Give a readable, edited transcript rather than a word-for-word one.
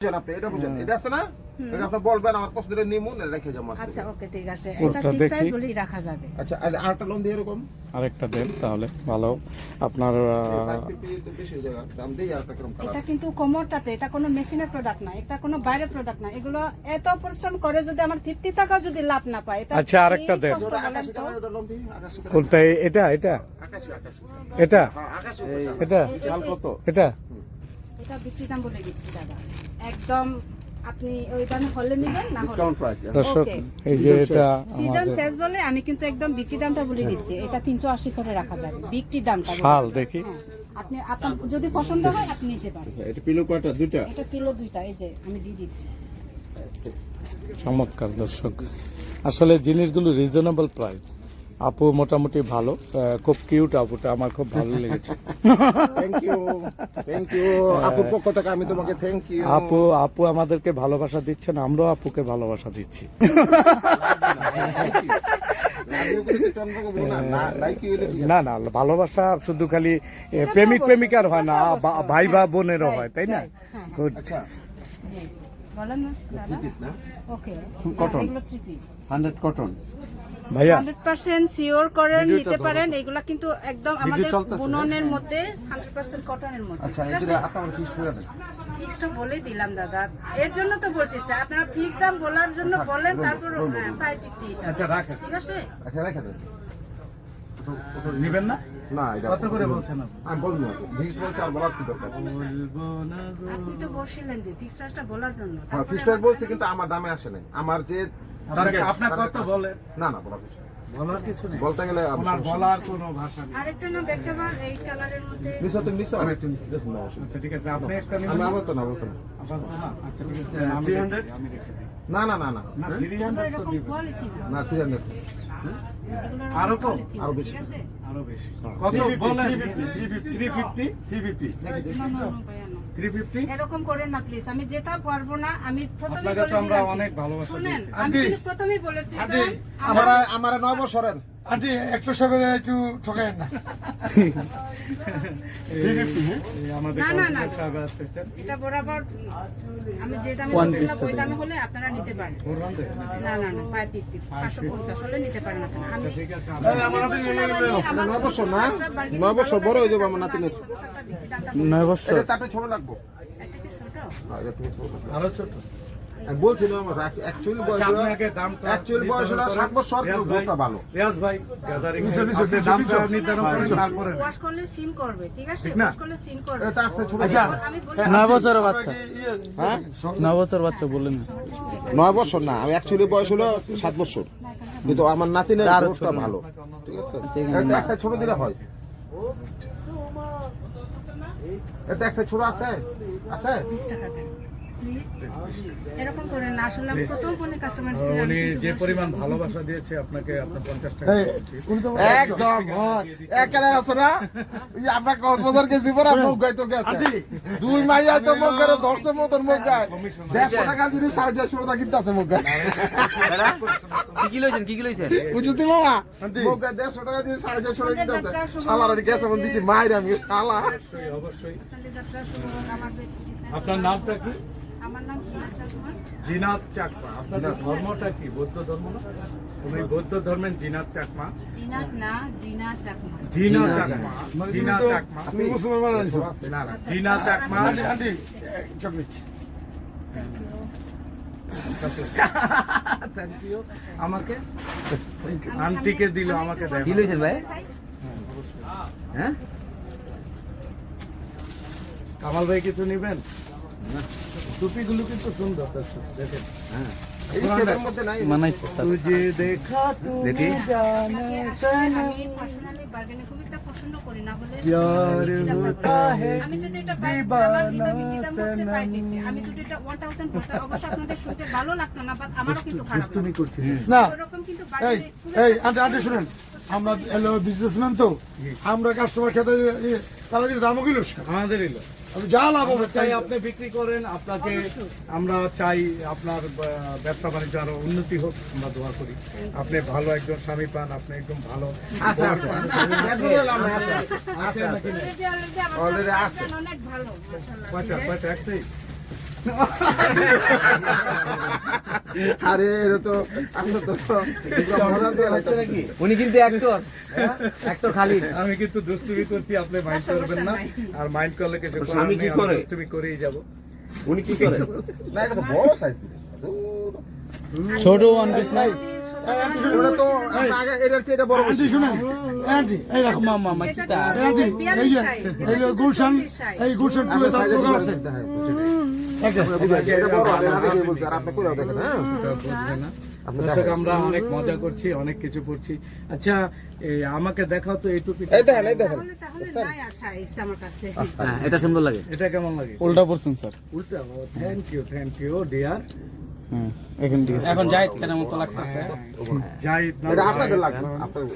আপনি এটা বুঝেন, এটা আছে না, এটা আপনি বলবেন আমার পছন্দের নিমুন রেখে যাবো। আচ্ছা ওকে ঠিক আছে, এটা ফিক্স প্রাইস বলেই রাখা যাবে। আচ্ছা আর আরেকটা লোন দিয়ে এরকম আরেকটা দেন তাহলে ভালো। আপনার দাম দিয়ে আরেকটা কিরকম কালার। এটা কিন্তু কোমরটাতে, এটা কোনো মেশিনের প্রোডাক্ট না, এটা কোনো বাইরের প্রোডাক্ট না। এগুলো এত পরিশ্রম করে যদি আমার 50 টাকা যদি লাভ না পায়, এটা আচ্ছা, আরেকটা দেন। আকাশী কালার লোন দিই, আকাশী কালার। কোনটা? এটা এটা আকাশী আকাশী এটা হ্যাঁ আকাশী এটা চাল কত? এটা এটা বিক্রি দাম বলে দিচ্ছি দাদা, একদম আপনি ওই দামে হলে নেবেন না হলে ডিসকাউন্ট প্রাইস। দর্শক Okay. এই যে এটা সিজন আমাদের শেষ বলে আমি কিন্তু একদম বিক্রি দামটা বলে দিচ্ছি। এটা 380 করে রাখা যাবে বিক্রি দামটা। শাল দেখি। হ্যাঁ, আপনি আপনার যদি পছন্দ হয় আপনি নিতে পারেন। এটা পিলো কয়টা? দুইটা। এটা কিলো 2টা, এই যে আমি দিয়ে দিচ্ছি। চমৎকার দর্শক, আসলে জিনিসগুলো রিজনেবল প্রাইস। আপু মোটামুটি ভালো, খুব কিউট আপুটা, আমার খুব ভালো লেগেছে। থ্যাংক ইউ থ্যাংক ইউ আপুর পক্ষ থেকে আমি তোমাকে থ্যাংক ইউ। আপু আমাদেরকে ভালোবাসা দিচ্ছেন, আমরাও আপুকে ভালোবাসা দিচ্ছি। না না, ভালোবাসা শুধু খালি প্রেমিক প্রেমিকার হয় না, ভাই বা বোনেরও হয়, তাই না? গুড। জি, বলেন না দাদা। ওকে, কটন। এগুলো ট্রিপি 100 কটন ভাইয়া 100% সিওর করেন ভিডিওটা নিতে ধরো। পারেন। এগুলা কিন্তু একদম আমাদের বুননের মধ্যে 100% কটনের মধ্যে। আচ্ছা ঠিক আছে, এটা আপনারা ফিক্স করে দেন। ফিক্সটা বলে দিলাম দাদা, এর জন্য তো বলতেছি আপনারা ফিক্স দাম বলার জন্য বলেন, তারপর 550 এটা। আচ্ছা রাখেন, ঠিক আছে, আচ্ছা রেখে দেন। নেবেন না? না এটা কত করে বলছেন আপনি? আমি বলবো না, ফিক্স বলছে আর বলার কি দরকার। বলবো না গো। আপনি তো বলছিলেন যে ফিক্স প্রাইসটা বলার জন্য। হ্যাঁ ফিক্স প্রাইস বলছে কিন্তু আমার দামে আসে নাই। আমার যে আপনার কত বলেন? না না বলার কিছু নেই। বলার কিছু নেই, বলতে গেলে ওনার বলার কোনো ভাষা নেই। আরেকটা না ব্যাকটাবার এই কালারের মধ্যে নিছো তুমি নিছো আমি একটু নিছি জাস্ট নাও। আচ্ছা ঠিক আছে, আপনি একটা আমি নেবেন। আবার তো না বলতো না। আপাতত না? আচ্ছা ঠিক আছে, আমি রেখে দিই, আমি রেখে দিই। না না না না না, এগুলো 300 তো এরকম দিবেন। কোয়ালিটি না, না 300 এগুলোর আরো কম? quality না, আরো বেশি। ঠিক আছে? আরো বেশি। কত বলেন? 350 না, না, না, ভাইয়া, না। 350। এরকম করেন না প্লিজ, আমি যেটা পারবো না। আমি প্রথমেই আপনাকে বলে তো আমরা দিলাম, অনেক ভালোবাসা শুনেন দিয়েছি। আমি কিন্তু প্রথমেই বলেছি আন্টি, স্যার, আমার আমার 9 বছরের আন্টি একটু সবের একটু ঠকায়েন না। এই আমাদের না, না, না। কাউন্সিলর সাহেব আসছেন। এটা বরাবর আমি যে দামে 150 বলছিলাম ওই দামে হলে আপনারা নিতে পারেন। 400? না না না, 550 হলে নিতে পারেন আপনারা। আমি ঠিক আছে, আমার হাতে নিয়ে নেবেন। আমার 9 বছর না 9 বছর বড় হয়ে যাবে আমার নাতিনের। 9 বছর। এটা তাতে ছোট লাগবো। একটা কি ছোট? হ্যাঁ, এটা থেকে ছোট লাগবে। আরো ছোট। আমি বলছিলাম আমার অ্যাকচুয়ালি বয়স হলো আপনাকে দামটা 7 বছর কিন্তু গোটা ভালো। রিয়াজ ভাই গ্যাদারিং নিচে, নিচে, আপনি নিচে, দামটা নিচে। নির্ধারণ করেন, তারপরে ওয়াশ করলে সিন করবে, ঠিক আছে? ঠিক না? ওয়াশ করলে সিন করবে। এটা তার চেয়ে ছোট। আচ্ছা। আমি বলি 9 বছরের বাচ্চা। হ্যাঁ 9 বছর বাচ্চা বলেন। 9 বছর না, আমি অ্যাকচুয়ালি বয়স হলো 7 বছর কিন্তু আমার নাতিনের গোটা ভালো। ঠিক আছে এটা একটা ছোট দিলে হয়। এটা একটা ছোট আছে আছে 20 টাকা দেন প্লিজ। এরকম করেন না, আসলে আমি প্রথম ফোনে কাস্টমার উনি যে পরিমাণ ভালোবাসা দিয়েছে আপনাকে, আপনার 50 টাকা এই, দেওয়া উচিত। উনি তো একদম একেবারে আছে না। এই আমরা কক্সবাজার গেছি পরে মুখ গাই তো গেছে দুই মাইয়া তো মুখ গায়ে ধরছে মতন মুখ গায় 150 টাকা জিনিস 450 টাকা কিনতে আছে মুখ গায়। কি লইছেন বুঝছিস তুই মামা মুখ গায়ে 150 টাকা জিনিস 450 টাকা কিনতে আছে। শালার ওই গেছে মন দিছি মাইর আমি শালা। অবশ্যই অবশ্যই। আপনাদের যাত্রা শুরু হোক। আমার business- আপনার নামটা কি? আমার নাম জিনাত চাকমা। জিনাত চাকমা। আপনাদের ধর্মটা কি? বৌদ্ধ ধর্ম না? উনি বৌদ্ধ ধর্মের জিনাত চাকমা। জিনাত না, জিনা চাকমা। জিনা চাকমা, মানে জিনা তুমি তো- চাকমা। তুমি মুসলমান আনিছো। না না, Jina Chakma. Aunty, aunty, chocolate. Thank you. আমাকে আন্টিকে দিল, আমাকে দেয় কি লইছেন ভাই? হ্যাঁ, কামাল ভাই কিছু নেবেন? টুপিগুলো কিন্তু সুন্দর দর্শক, দেখেন। এই স্টেপের মধ্যে নাই তুঝে দেখা দেখি। আমি পার্সোনালি বার্গেনিং খুব একটা পছন্দ করি না বলে প্যার হোতা হে আমি যদি এটা আমার এটা বিক্রি দাম হচ্ছে 550, আমি যদি এটা 1000 বলতাম অবশ্য আপনাদের শুনতে ভালো লাগতো না, বাট আমারও কিন্তু খারাপ তুমি লাগতো। করছিস না, ওরকম কিন্তু এই, বার্গেনিং এই, আন্টি, আন্টি শুনেন। আমরা এলো বিজনেসম্যান তো, আমরা কাস্টমার খেতে তারা যদি দামও কিলো আমাদের এলো। আমি যা লাভ হবে তাই তাই আপনি বিক্রি করেন, আপনাকে আমরা চাই আপনার ব্যবসা বাণিজ্য আরো উন্নতি হোক, আমরা দোয়া করি। আপনি ভালো একজন স্বামী পান, আপনি একদম ভালো আছে আছে আছে অলরেডি Already আছে আছে। অনেক ভালো মাশাআল্লাহ। কয়টা কয়টা একটাই আরে এটা তো আমরা তো মজা দিয়ে হচ্ছে নাকি উনি কিন্তু অ্যাক্টর খালিদ। আমি কিন্তু দুষ্টুমি করছি, আপনি মাইন্ড করবেন না। আর মাইন্ড করলে কিছু করার স্বামী কি নেই, আমি করে? দুষ্টুমি করেই যাব। উনি কি করে না এটা তো বড় সাইজ ছোট ওয়ান পিস নাই এটা তো আগে এটার চেয়ে এটা বড় আন্টি শুনেন আন্টি এই রাখো মামা মাকিতা আন্টি এই যে এই যে গুলশান এই গুলশান টু এর দোকান আছে এটা বড় আমি বলছি আর আপনি কইরাও দেখেন হ্যাঁ এটা বুঝবে না। আপনি দর্শক, দেখেন। আমরা অনেক মজা করছি, অনেক কিছু করছি। আচ্ছা, এই আমাকে দেখাও তো এই টুপি। এই দেখেন এই দেখেন তাহলে নাই আসা এসে আমার কাছে হ্যাঁ, এটা সুন্দর লাগে। এটা কেমন লাগে? উল্টা পড়ছেন স্যার। উল্টা। Thank you dear. এখন যাই কেন মতো লাগতেছে। যাই এটা আপনাদের লাগবে আপনাদের